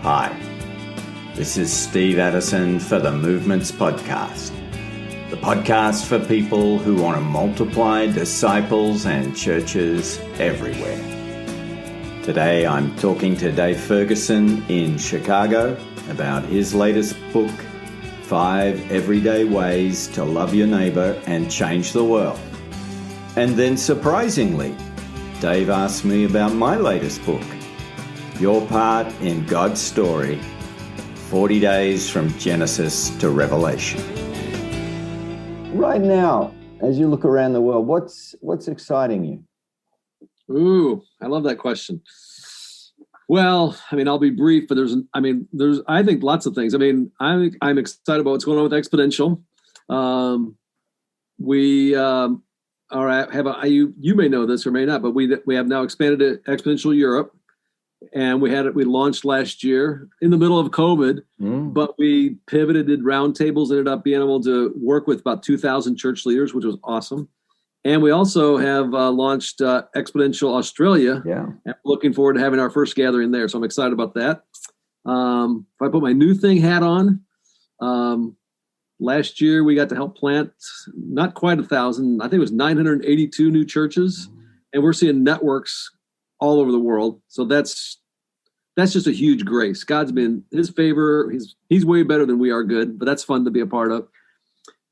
Hi, this is Steve Addison for the Movements Podcast, the podcast for people who want to multiply disciples and churches everywhere. Today I'm talking to Dave Ferguson in Chicago about his latest book, 5 Everyday Ways to Love Your Neighbor and Change the World. And then surprisingly, Dave asked me about my latest book, Your Part in God's Story, 40 Days from Genesis to Revelation. Right now, as you look around the world, what's exciting you? Ooh, I love that question. Well, I'll be brief, but there's I think lots of things. I'm excited about what's going on with Exponential. You may know this or may not, but we have now expanded it Exponential Europe, and we launched last year in the middle of COVID, but we pivoted, did roundtables, ended up being able to work with about 2,000 church leaders, which was awesome. And we also have launched Exponential Australia. Yeah, and looking forward to having our first gathering there. So I'm excited about that. If I put my new thing hat on, last year we got to help plant not quite 1,000. I think it was 982 new churches, and we're seeing networks all over the world. So that's just a huge grace. God's been his favor. He's way better than we are good, but that's fun to be a part of.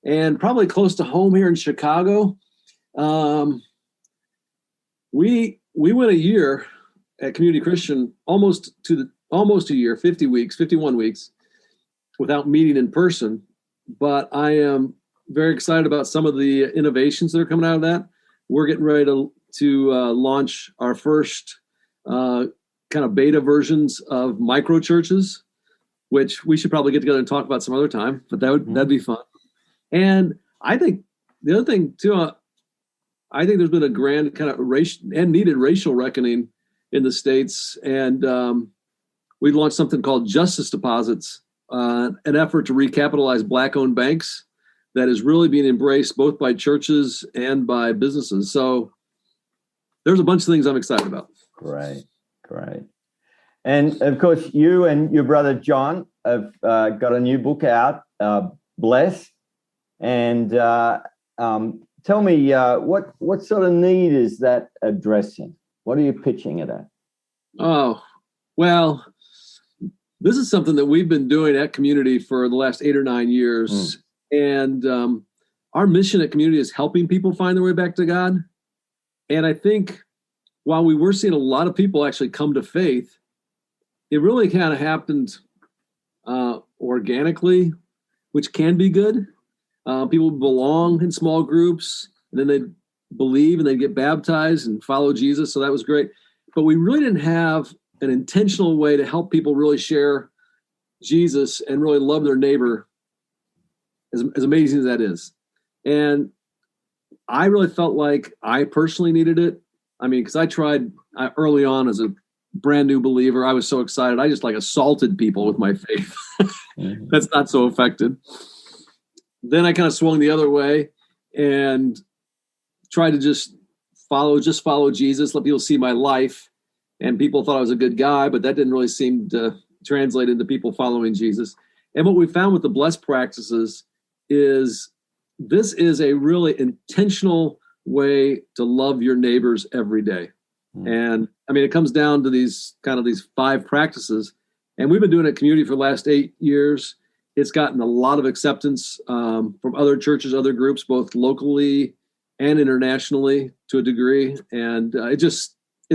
And probably close to home here in Chicago, we went a year at Community Christian, almost a year, 51 weeks without meeting in person. But I am very excited about some of the innovations that are coming out of that. We're getting ready to launch our first kind of beta versions of micro churches, which we should probably get together and talk about some other time, but that'd be fun. And I think the other thing too, I think there's been a grand kind of needed racial reckoning in the States. And we launched something called Justice Deposits, an effort to recapitalize Black-owned banks that is really being embraced both by churches and by businesses. So there's a bunch of things I'm excited about. Great. And of course, you and your brother John have got a new book out, Blessed. And tell me, what sort of need is that addressing? What are you pitching it at? Oh, well, this is something that we've been doing at Community for the last 8 or 9 years. And our mission at Community is helping people find their way back to God. And I think while we were seeing a lot of people actually come to faith, it really kind of happened organically, which can be good. People belong in small groups, and then they believe and they get baptized and follow Jesus. So that was great. But we really didn't have an intentional way to help people really share Jesus and really love their neighbor, as amazing as that is. And I really felt like I personally needed it. Because I tried early on as a brand new believer. I was so excited. I just assaulted people with my faith. That's not so effective. Then I kind of swung the other way and tried to just follow Jesus, let people see my life. And people thought I was a good guy, but that didn't really seem to translate into people following Jesus. And what we found with the blessed practices is this is a really intentional way to love your neighbors every day. And it comes down to these 5 practices. And we've been doing it at Community for the last 8 years. It's gotten a lot of acceptance from other churches, other groups, both locally and internationally to a degree. And it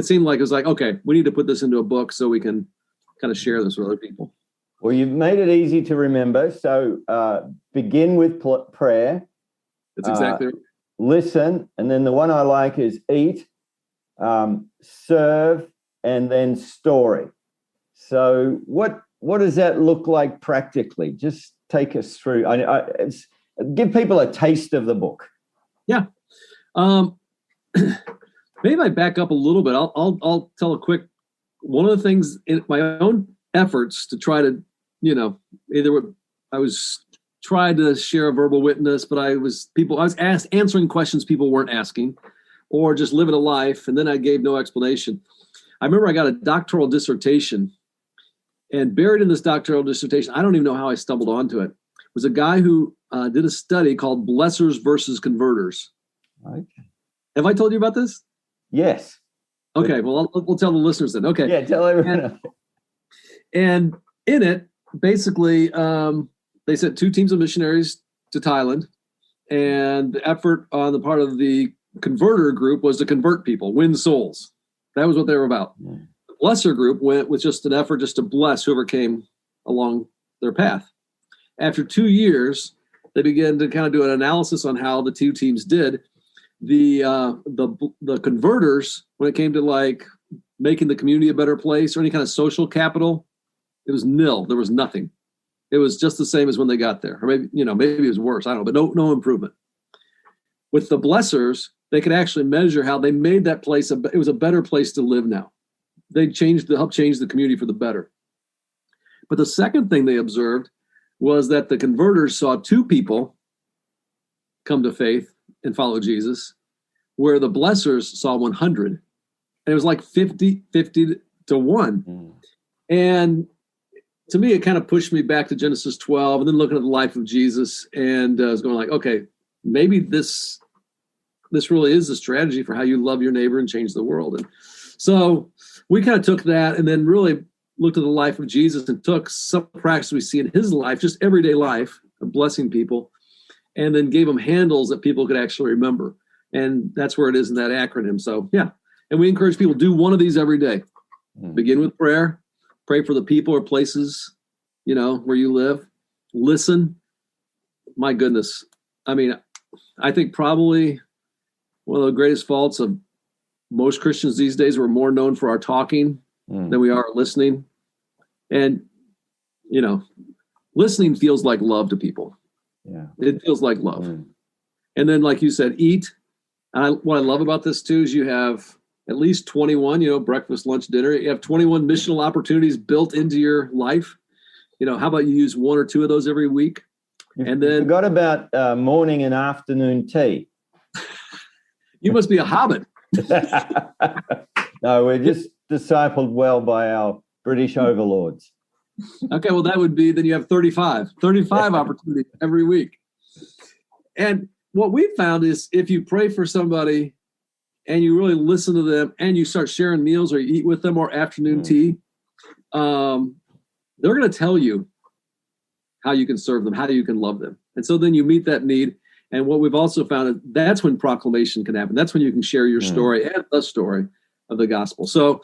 seemed like it was okay, we need to put this into a book so we can kind of share this with other people. Well, you've made it easy to remember. So begin with prayer. That's exactly right. Listen, and then the one I like is eat, serve, and then story. So what does that look like practically? Just take us through. Give people a taste of the book. Yeah. Maybe I back up a little bit. I'll tell a quick. One of the things in my own efforts to try to, I was tried to share a verbal witness, but I was answering questions people weren't asking, or just living a life, and then I gave no explanation. I remember I got a doctoral dissertation, And buried in this doctoral dissertation, I don't even know how I stumbled onto it, was a guy who did a study called Blessers versus Converters. Okay. Have I told you about this? Yes. Okay, well, we'll tell the listeners then. Okay. Yeah, tell everyone. And in it, basically, they sent 2 teams of missionaries to Thailand, and the effort on the part of the converter group was to convert people, win souls. That was what they were about. Yeah. The blesser group went with just an effort just to bless whoever came along their path. After 2 years, they began to kind of do an analysis on how the 2 teams did. The converters, when it came to like making the community a better place or any kind of social capital, it was nil. There was nothing. It was just the same as when they got there, or maybe it was worse. I don't know, but no improvement. With the blessers, they could actually measure how they made that place. It was a better place to live now. They helped change the community for the better. But the second thing they observed was that the converters saw 2 people come to faith and follow Jesus, where the blessers saw 100. And it was like 50 to 1. Mm. And to me, it kind of pushed me back to Genesis 12 and then looking at the life of Jesus, and I was going like, okay, maybe this really is the strategy for how you love your neighbor and change the world. And so we kind of took that and then really looked at the life of Jesus and took some practice we see in his life, just everyday life of blessing people, and then gave them handles that people could actually remember. And that's where it is in that acronym. So yeah. And we encourage people to do one of these every day. Begin with prayer. Pray for the people or places, where you live. Listen. My goodness. I mean, I think probably one of the greatest faults of most Christians these days, we're more known for our talking than we are listening. And, listening feels like love to people. Yeah. It feels like love. And then, like you said, eat. And what I love about this too is you have at least 21, breakfast, lunch, dinner. You have 21 missional opportunities built into your life. How about you use 1 or 2 of those every week? And then you forgot about morning and afternoon tea. You must be a hobbit. No, we're just discipled well by our British overlords. Okay, well, that would be, then you have 35 opportunities every week. And what we found is if you pray for somebody and you really listen to them and you start sharing meals or you eat with them or afternoon tea, they're going to tell you how you can serve them, how you can love them. And so then you meet that need. And what we've also found is that's when proclamation can happen. That's when you can share your story and the story of the gospel. So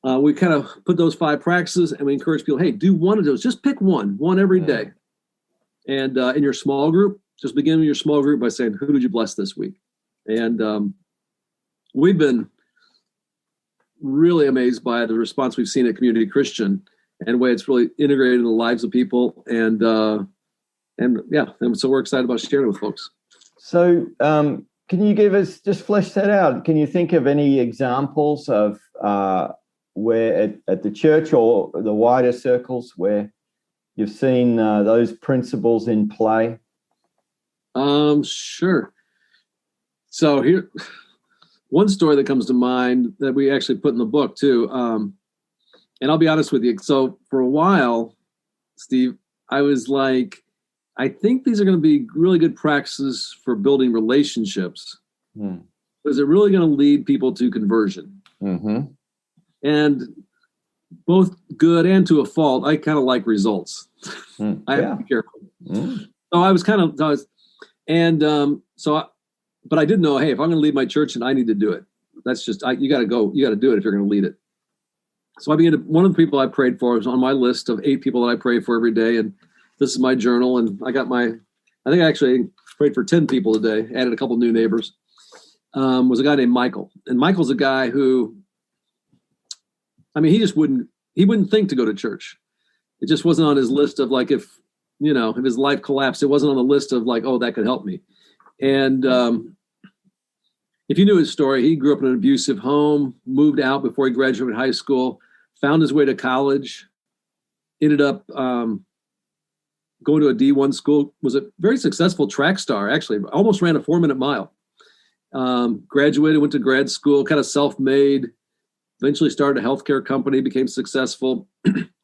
we kind of put those 5 practices and we encourage people, hey, do one of those. Just pick one every day. And in your small group, just begin with your small group by saying, who did you bless this week? And we've been really amazed by the response we've seen at Community Christian and the way it's really integrated in the lives of people. And so we're excited about sharing it with folks. So can you just flesh that out? Can you think of any examples of where at the church or the wider circles where you've seen those principles in play? Sure. So here, one story that comes to mind that we actually put in the book too. And I'll be honest with you. So for a while, Steve, I was like, I think these are going to be really good practices for building relationships. Is it really going to lead people to conversion? Mm-hmm. And both good and to a fault, I kind of like results. I have to be careful. So I was but I did know, hey, if I'm going to lead my church and I need to do it, that's just, you got to go, you got to do it if you're going to lead it. So one of the people I prayed for was on my list of 8 people that I pray for every day. And this is my journal. And I think I actually prayed for 10 people today, added a couple new neighbors, was a guy named Michael. And Michael's a guy who, he wouldn't think to go to church. It just wasn't on his list of like, if his life collapsed, it wasn't on the list of like, oh, that could help me. And if you knew his story, he grew up in an abusive home, moved out before he graduated high school, found his way to college, ended up going to a D1 school, was a very successful track star, actually, almost ran a 4-minute mile. Graduated, went to grad school, kind of self-made, eventually started a healthcare company, became successful,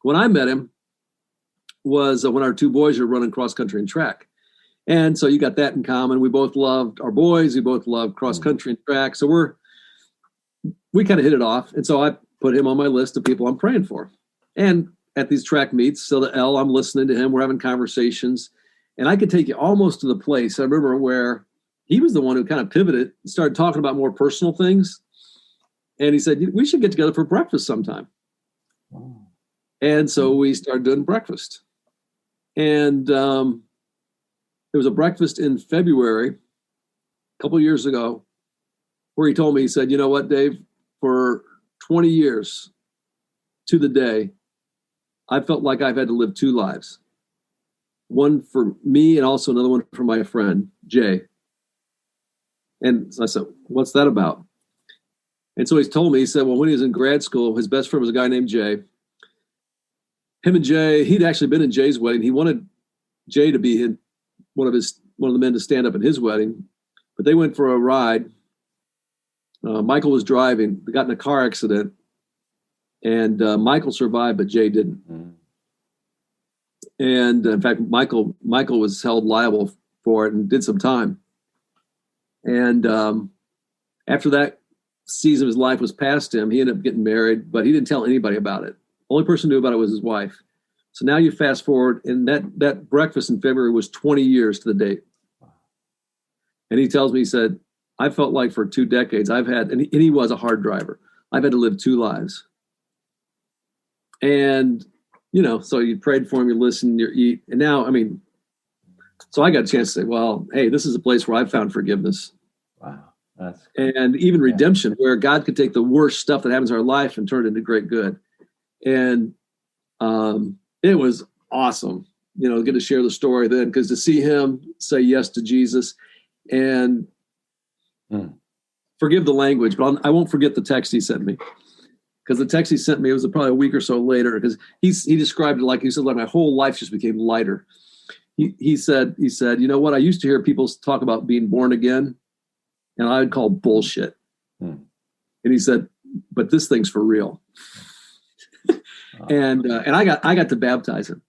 when I met him was when our two boys were running cross country and track. And so you got that in common. We both loved our boys. We both loved cross country and track. So we kind of hit it off. And so I put him on my list of people I'm praying for. And at these track meets, so the L, I'm listening to him. We're having conversations. And I could take you almost to the place I remember where he was the one who kind of pivoted and started talking about more personal things. And he said, we should get together for breakfast sometime. Oh. And so we started doing breakfast. And there was a breakfast in February, a couple of years ago, where he told me, he said, you know what, Dave, for 20 years to the day, I felt like I've had to live two lives. One for me and also another one for my friend, Jay. And so I said, what's that about? And so he's told me, he said, well, when he was in grad school, his best friend was a guy named Jay. Him and Jay, he'd actually been in Jay's wedding. He wanted Jay to be one of the men to stand up at his wedding, but they went for a ride. Michael was driving. They got in a car accident, and Michael survived, but Jay didn't. Mm. And in fact, Michael was held liable for it and did some time. And after that season of his life was past him, he ended up getting married, but he didn't tell anybody about it. Only person who knew about it was his wife. So now you fast forward, and that breakfast in February was 20 years to the date. And he tells me, he said, I felt like for 2 decades and he was a hard driver. I've had to live two lives. And, so you prayed for him, you listened, you eat. And now, so I got a chance to say, well, hey, this is a place where I've found forgiveness. Wow. That's and even redemption, where God could take the worst stuff that happens in our life and turn it into great good. And it was awesome, get to share the story then, because to see him say yes to Jesus and forgive the language, but I won't forget the text he sent me. Because the text he sent me, it was probably a week or so later, because he described it like my whole life just became lighter. He said, you know what? I used to hear people talk about being born again, and I would call bullshit. And he said, but this thing's for real. And I got to baptize him.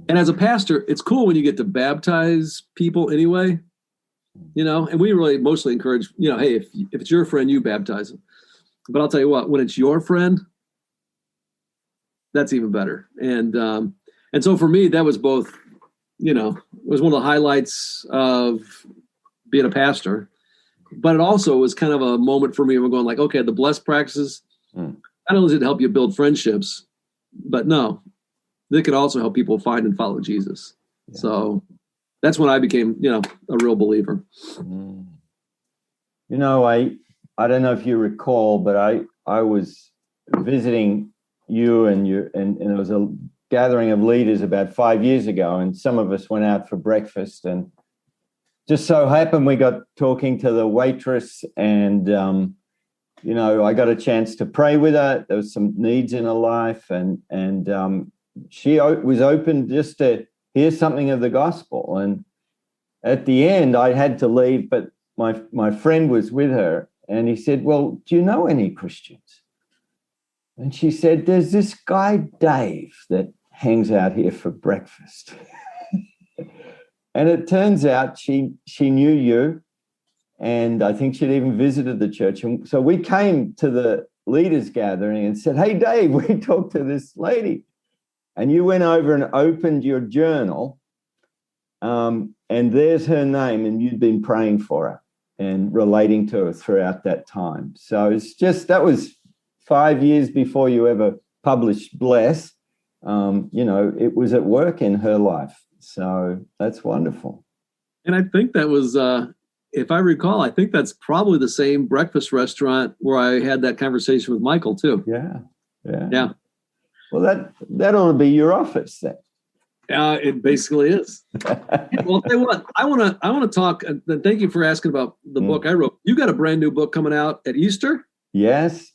And as a pastor, it's cool when you get to baptize people anyway, and we really mostly encourage, hey, if it's your friend, you baptize them. But I'll tell you what, when it's your friend, that's even better. And so for me, that was both, it was one of the highlights of being a pastor, but it also was kind of a moment for me of going like, okay, the blessed practices, not only did it help you build friendships, but no, they could also help people find and follow Jesus. Yeah. So that's when I became, a real believer. I don't know if you recall, but I was visiting you and there was a gathering of leaders about 5 years ago, and some of us went out for breakfast, and just so happened we got talking to the waitress, and I got a chance to pray with her. There was some needs in her life, and she was open just to hear something of the gospel. And at the end, I had to leave, but my friend was with her, and he said, well, do you know any Christians? And she said, there's this guy, Dave, that hangs out here for breakfast. And it turns out she knew you, and I think she'd even visited the church. And so we came to the leaders gathering and said, hey, Dave, we talked to this lady. And you went over and opened your journal, and there's her name, and you'd been praying for her and relating to her throughout that time. So it's just, that was 5 years before you ever published Bless. It was at work in her life. So that's wonderful. And I think that was, if I recall, I think that's probably the same breakfast restaurant where I had that conversation with Michael too. Yeah. Well, that ought to be your office then. It basically is. Well, tell you what, I want to talk. Thank you for asking about the book I wrote. You got a brand new book coming out at Easter. Yes.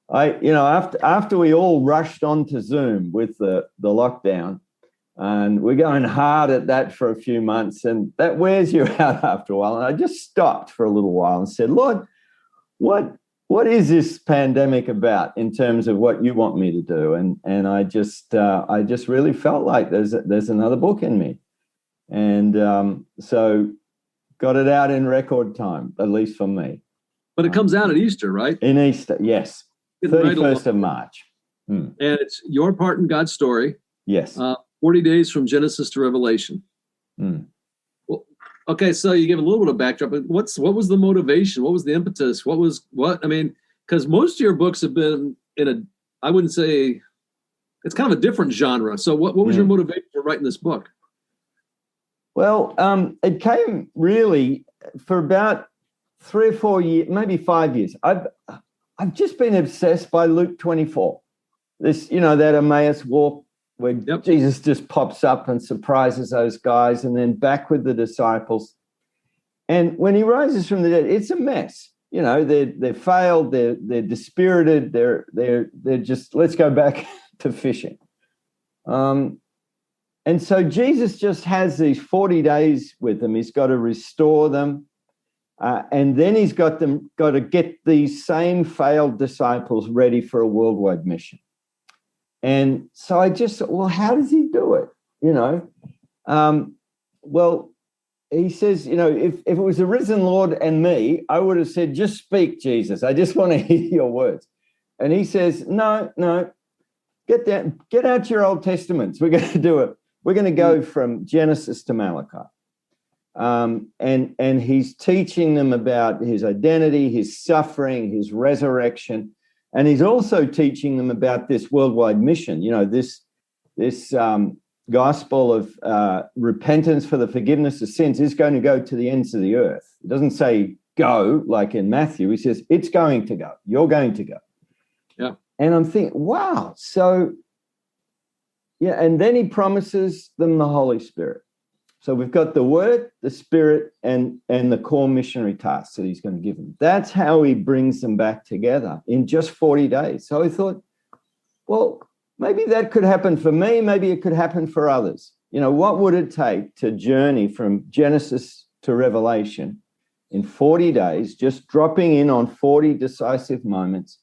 After we all rushed onto Zoom with the lockdown, and we're going hard at that for a few months, and that wears you out after a while. And I just stopped for a little while and said, Lord, what what is this pandemic about in terms of what you want me to do? And I just really felt like there's another book in me. And so got it out in record time, at least for me. But it comes out at Easter, right? In Easter, yes. 31st of March. And it's your part in God's story. Yes. 40 days from Genesis to Revelation. Well, okay, so you give a little bit of backdrop, but what was the motivation? What was the impetus? I mean, because most of your books have been I wouldn't say, it's kind of a different genre. So what was your motivation for writing this book? Well, it came really for about 3 or 4 years, maybe 5 years. I've just been obsessed by Luke 24. This, that Emmaus walk where Jesus just pops up and surprises those guys, and then back with the disciples. And when he rises from the dead, it's a mess. They're failed, they're dispirited, they're just, let's go back to fishing. And so Jesus just has these 40 days with them. He's got to restore them. And then he's got to get these same failed disciples ready for a worldwide mission. And so I just thought, well, how does he do it? Well, he says, if it was the risen Lord and me, I would have said, just speak, Jesus. I just want to hear your words. And he says, no, get out your Old Testaments. We're going to do it. We're going to go from Genesis to Malachi. And he's teaching them about his identity, his suffering, his resurrection. And he's also teaching them about this worldwide mission, this gospel of repentance for the forgiveness of sins is going to go to the ends of the earth. It doesn't say go like in Matthew. He says it's going to go. You're going to go. Yeah. And I'm thinking, wow. So, and then he promises them the Holy Spirit. So we've got the Word, the Spirit, and the core missionary tasks that he's going to give them. That's how he brings them back together in just 40 days. So I thought, well, maybe that could happen for me. Maybe it could happen for others. What would it take to journey from Genesis to Revelation in 40 days, just dropping in on 40 decisive moments,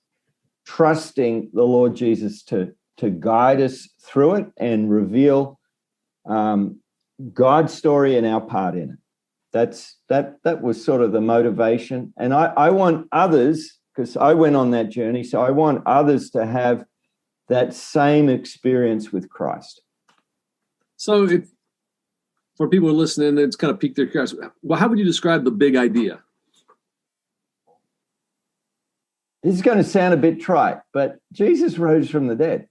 trusting the Lord Jesus to guide us through it and reveal God's story and our part in it. That was sort of the motivation. And I want others, because I went on that journey, so I want others to have that same experience with Christ. So for people who are listening, it's kind of piqued their curiosity. Well, how would you describe the big idea? This is going to sound a bit trite, but Jesus rose from the dead.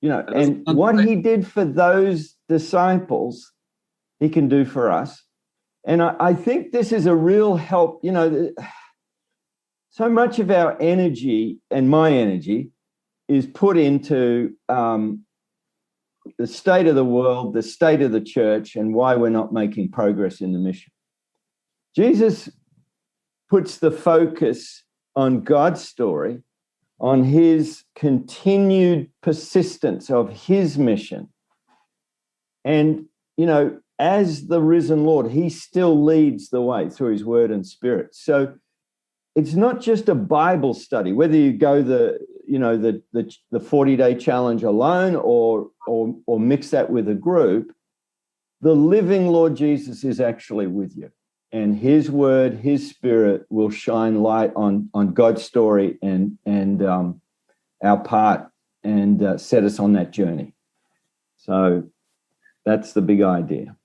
And what he did for those disciples, he can do for us. And I think this is a real help. So much of our energy and my energy is put into the state of the world, the state of the church, and why we're not making progress in the mission. Jesus puts the focus on God's story, on his continued persistence of his mission. And, as the risen Lord, he still leads the way through his word and spirit. So it's not just a Bible study, whether you go the 40-day challenge alone or mix that with a group. The living Lord Jesus is actually with you, and his word, his spirit will shine light on God's story and our part and set us on that journey. So that's the big idea.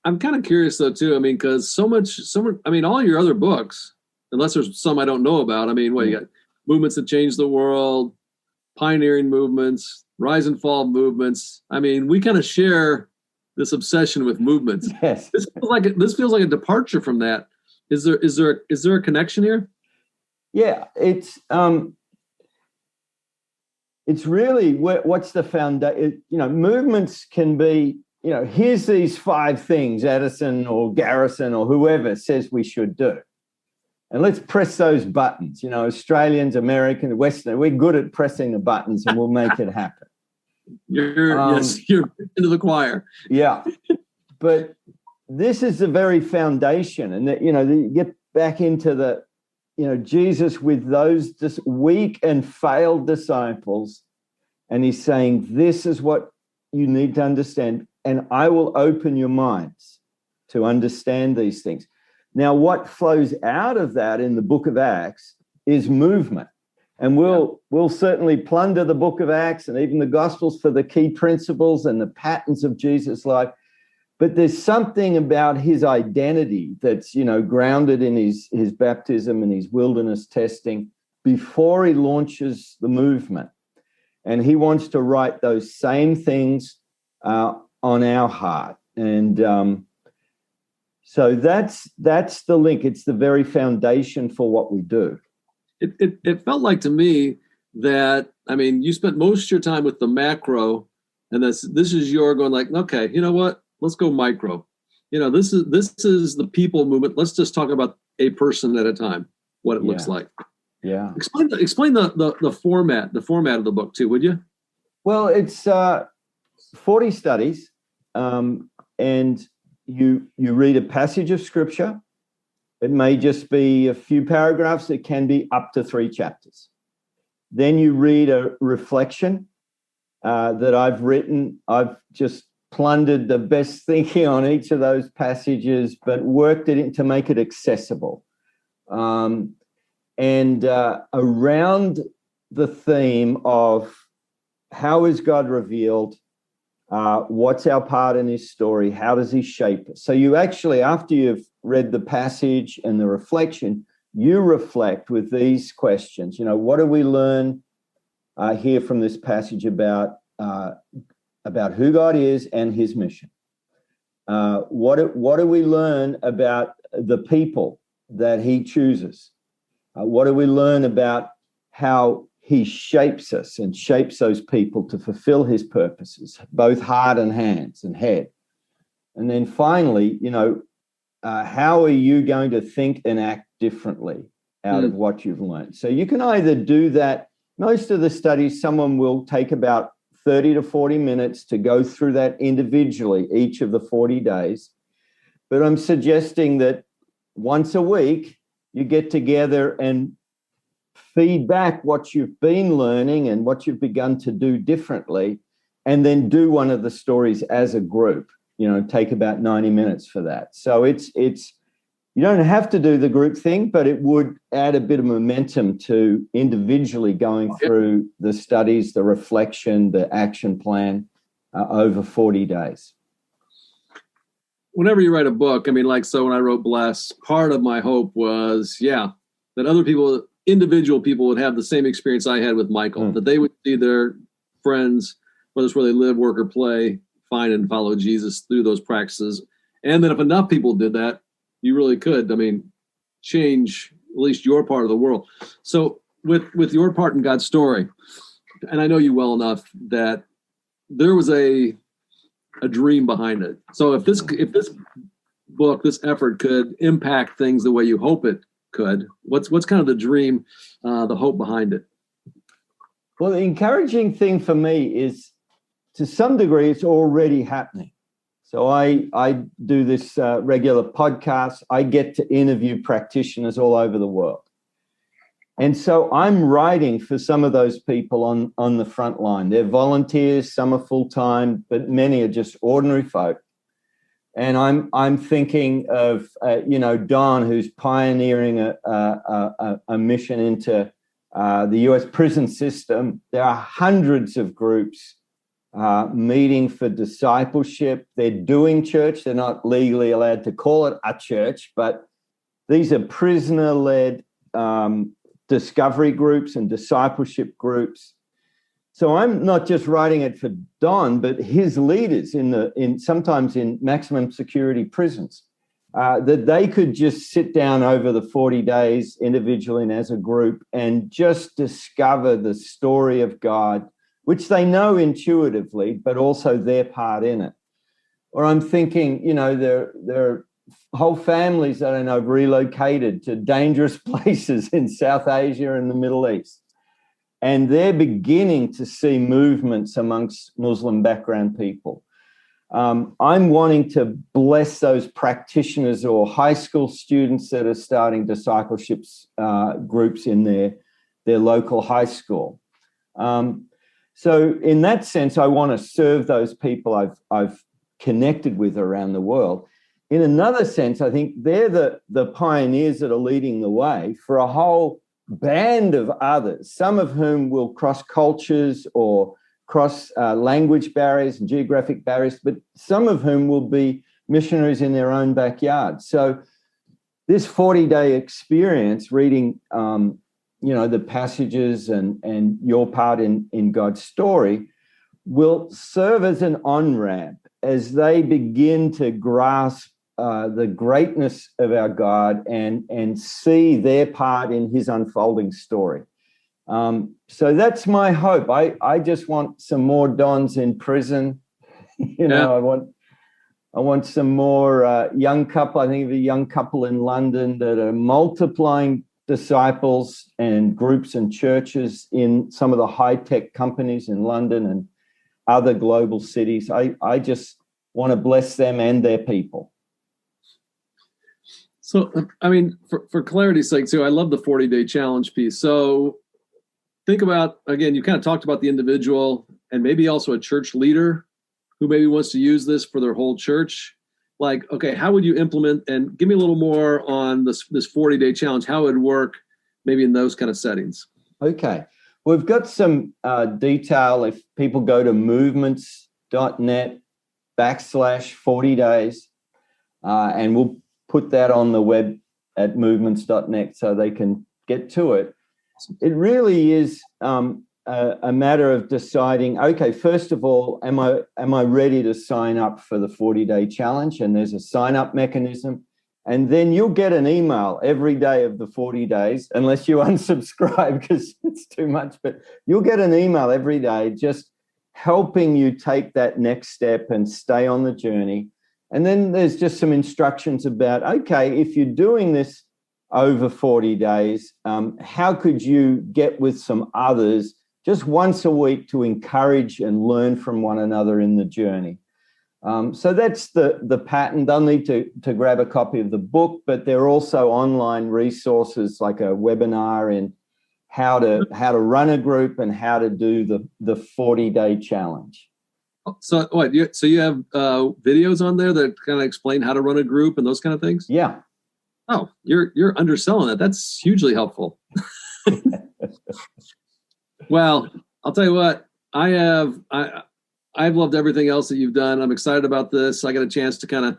I'm kind of curious though too. Because all your other books, unless there's some I don't know about. You got movements that change the world, pioneering movements, rise and fall movements. We kind of share this obsession with movements. Yes. This feels like a departure from that. Is there a connection here? Yeah, it's really what's the foundation. Movements can be, here's these 5 things Addison or Garrison or whoever says we should do. And let's press those buttons. Australians, Americans, Western, we're good at pressing the buttons and we'll make it happen. You're into the choir. Yeah. But this is the very foundation. And that, you get back into Jesus with those weak and failed disciples, and he's saying, this is what you need to understand, and I will open your minds to understand these things. Now, what flows out of that in the book of Acts is movement. And we'll certainly plunder the book of Acts and even the Gospels for the key principles and the patterns of Jesus' life. But there's something about his identity that's, grounded in his baptism and his wilderness testing before he launches the movement. And he wants to write those same things on our heart. And so that's the link. It's the very foundation for what we do. It felt like to me that, you spent most of your time with the macro, and this is your going like, okay, you know what? Let's go micro. This is the people movement. Let's just talk about a person at a time, what it looks like. Yeah. Explain the format of the book too, would you? Well, it's 40 studies, and you read a passage of scripture. It may just be a few paragraphs. It can be up to 3 chapters. Then you read a reflection that I've written. I've just plundered the best thinking on each of those passages, but worked it in to make it accessible. And around the theme of how is God revealed, what's our part in his story, how does he shape us? So you actually, after you've read the passage and the reflection, you reflect with these questions. What do we learn here from this passage about who God is and his mission? What do we learn about the people that he chooses? What do we learn about how he shapes us and shapes those people to fulfill his purposes, both heart and hands and head? And then finally, how are you going to think and act differently out of what you've learned? So you can either do that. Most of the studies, someone will take about 30 to 40 minutes to go through that individually each of the 40 days. But I'm suggesting that once a week, you get together and feed back what you've been learning and what you've begun to do differently, and then do one of the stories as a group. Take about 90 minutes for that. So it's you don't have to do the group thing, but it would add a bit of momentum to individually going through the studies, the reflection, the action plan over 40 days. Whenever you write a book, so when I wrote Bless, part of my hope was, that other people, individual people, would have the same experience I had with Michael, that they would see their friends, whether it's where they live, work, or play, find and follow Jesus through those practices. And then if enough people did that, you really could, change at least your part of the world. So with your part in God's story, and I know you well enough that there was a dream behind it. So if this book, this effort could impact things the way you hope it could, what's kind of the dream, the hope behind it? Well, the encouraging thing for me is, to some degree, it's already happening. So I do this regular podcast. I get to interview practitioners all over the world. And so I'm writing for some of those people on the front line. They're volunteers, some are full-time, but many are just ordinary folk. And I'm thinking of, Don, who's pioneering a mission into the US prison system. There are hundreds of groups meeting for discipleship. They're doing church. They're not legally allowed to call it a church, but these are prisoner-led discovery groups and discipleship groups. So I'm not just writing it for Don, but his leaders sometimes in maximum security prisons, that they could just sit down over the 40 days individually and as a group and just discover the story of God, which they know intuitively, but also their part in it. Or I'm thinking, there are whole families that I know have relocated to dangerous places in South Asia and the Middle East. And they're beginning to see movements amongst Muslim background people. I'm wanting to bless those practitioners or high school students that are starting discipleships groups in their local high school. So in that sense, I want to serve those people I've connected with around the world. In another sense, I think they're the pioneers that are leading the way for a whole band of others, some of whom will cross cultures or cross language barriers and geographic barriers, but some of whom will be missionaries in their own backyard. So this 40-day experience, reading the passages and your part in God's story, will serve as an on-ramp as they begin to grasp the greatness of our God and see their part in his unfolding story. So that's my hope. I just want some more Dons in prison. I want some more young couple. I think of a young couple in London that are multiplying disciples and groups and churches in some of the high-tech companies in London and other global cities. I just want to bless them and their people. So, I mean, for clarity's sake, too, I love the 40-day challenge piece. So think about, again, you kind of talked about the individual and maybe also a church leader who maybe wants to use this for their whole church. Like, okay, how would you implement, and give me a little more on this 40-day challenge, how it would work maybe in those kind of settings. Okay. We've got some detail if people go to movements.net/40 days, and we'll put that on the web at movements.net so they can get to it. It really is a matter of deciding, okay, first of all, am I ready to sign up for the 40-day challenge? And there's a sign-up mechanism. And then you'll get an email every day of the 40 days, unless you unsubscribe because it's too much. But you'll get an email every day just helping you take that next step and stay on the journey. And then there's just some instructions about, okay, if you're doing this over 40 days, how could you get with some others just once a week to encourage and learn from one another in the journey? So that's the pattern. They'll need to grab a copy of the book, but there are also online resources like a webinar in how to run a group and how to do the 40-day challenge. So what? So you have videos on there that kind of explain how to run a group and those kind of things? Yeah. Oh, you're underselling it. That's hugely helpful. Well, I'll tell you what. I've loved everything else that you've done. I'm excited about this. I got a chance to kind of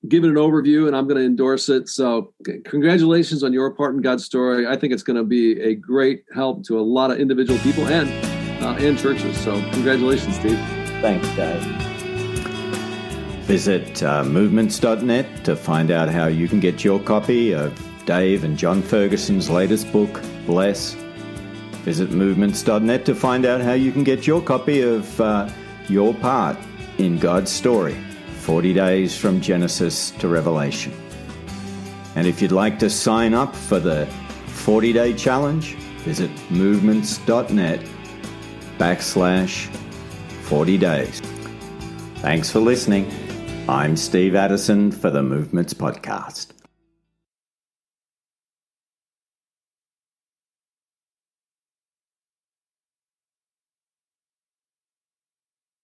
give it an overview, and I'm going to endorse it. So congratulations on your part in God's story. I think it's going to be a great help to a lot of individual people and churches. So congratulations, Steve. Thanks, Dave. Visit movements.net to find out how you can get your copy of Dave and John Ferguson's latest book, Bless. Visit movements.net to find out how you can get your copy of your part in God's story, 40 days from Genesis to Revelation. And if you'd like to sign up for the 40-day challenge, visit movements.net/40 days. Thanks for listening. I'm Steve Addison for the Movements Podcast.